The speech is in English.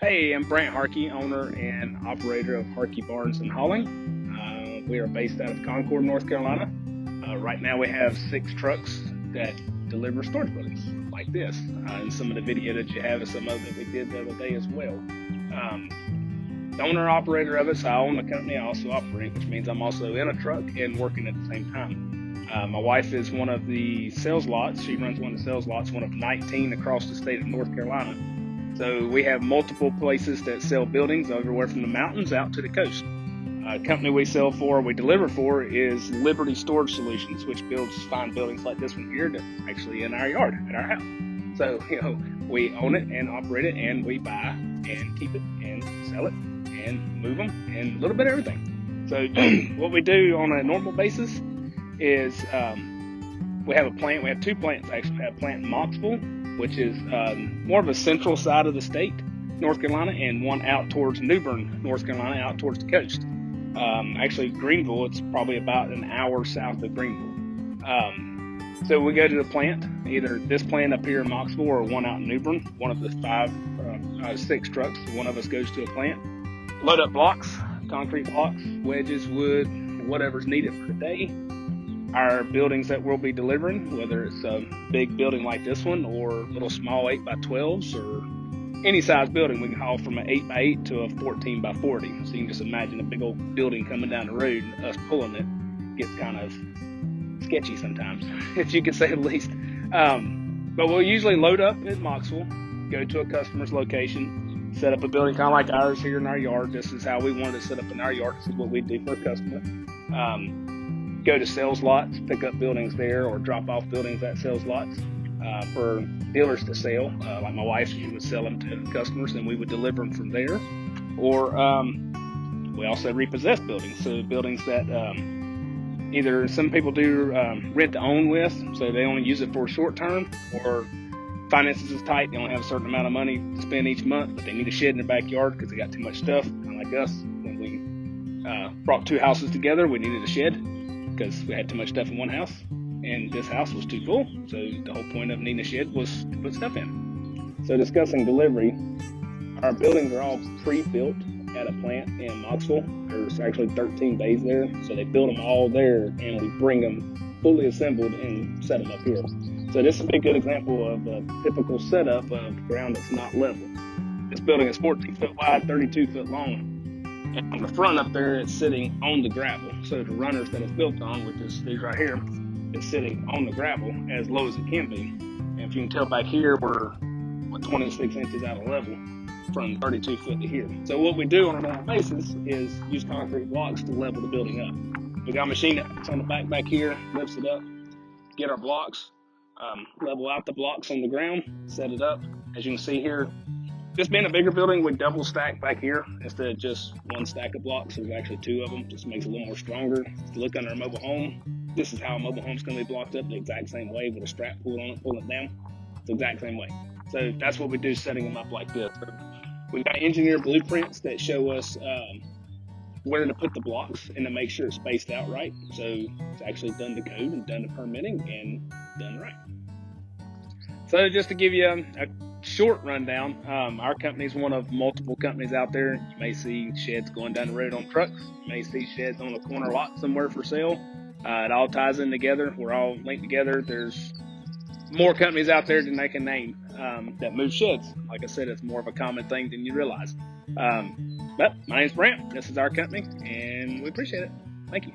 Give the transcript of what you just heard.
Hey, I'm Brandt Harkey, owner and operator of Harkey Barns and Hauling. We are based out of Concord, North Carolina. Right now we have 6 trucks that deliver storage buildings like this. And some of the video that you have is some of that we did the other day as well. The owner operator of it, so I own the company, I also operate, which means I'm also in a truck and working at the same time. My wife is one of the sales lots. She runs one of the sales lots, one of 19 across the state of North Carolina. So we have multiple places that sell buildings everywhere from the mountains out to the coast. Company we deliver for is Liberty Storage Solutions, which builds fine buildings like this one here that's actually in our yard, at our house. So, we own it and operate it, and we buy and keep it and sell it and move them and a little bit of everything. So what we do on a normal basis is we have a plant. We have 2 plants actually. We have a plant in Moxville, which is more of a central side of the state, North Carolina, and one out towards New Bern, North Carolina, out towards the coast. Actually, Greenville, it's probably about an hour south of Greenville. So we go to the plant, either this plant up here in Moxville or one out in New Bern, one of the 6 trucks. One of us goes to a plant, load up blocks, concrete blocks, wedges, wood, whatever's needed for the day. Our buildings that we'll be delivering, whether it's a big building like this one or little small 8x12s or any size building, we can haul from an 8x8 to a 14x40. So you can just imagine a big old building coming down the road and us pulling it gets kind of sketchy sometimes, if you can say the least. But we'll usually load up at Moxville, go to a customer's location, set up a building kind of like ours here in our yard. This is how we wanted to set up in our yard. This is what we do for a customer. Go to sales lots, pick up buildings there, or drop off buildings at sales lots for dealers to sell. Like my wife, she would sell them to customers, and we would deliver them from there. Or we also repossess buildings, so buildings that either some people do rent to own with, so they only use it for a short term, or finances is tight, they only have a certain amount of money to spend each month, but they need a shed in their backyard because they got too much stuff, kind of like us. When we brought 2 houses together, we needed a shed because we had too much stuff in one house, and this house was too full, so the whole point of needing a shed was to put stuff in. So discussing delivery, our buildings are all pre-built at a plant in Moxville. There's actually 13 bays there, so they build them all there, and we bring them fully assembled and set them up here. So this is a good example of a typical setup of ground that's not level. This building is 14 foot wide, 32 foot long. And on the front up there, it's sitting on the gravel. So the runners that it's built on, which is these right here, is sitting on the gravel as low as it can be. And if you can tell back here, we're 26 inches out of level from 32 foot to here. So what we do on a normal basis is use concrete blocks to level the building up. We got a machine that's on the back here, lifts it up, get our blocks, level out the blocks on the ground, set it up. As you can see here, this being a bigger building, we double stack back here instead of just 1 stack of blocks. There's actually 2 of them, just makes it a little more stronger. If you look under a mobile home, this is how a mobile home's going to be blocked up, the exact same way with a strap pulled on it, pulling it down. It's the exact same way. So that's what we do, setting them up like this. We've got engineer blueprints that show us where to put the blocks and to make sure it's spaced out right. So it's actually done to code and done to permitting and done right. So just to give you a short rundown, our company is one of multiple companies out there. You may see sheds going down the road on trucks. You may see sheds on a corner lot somewhere for sale. It all ties in together. We're all linked together. There's more companies out there than they can name that move sheds. Like I said, it's more of a common thing than you realize. But my name's Brent. This is our company, and we appreciate it. Thank you.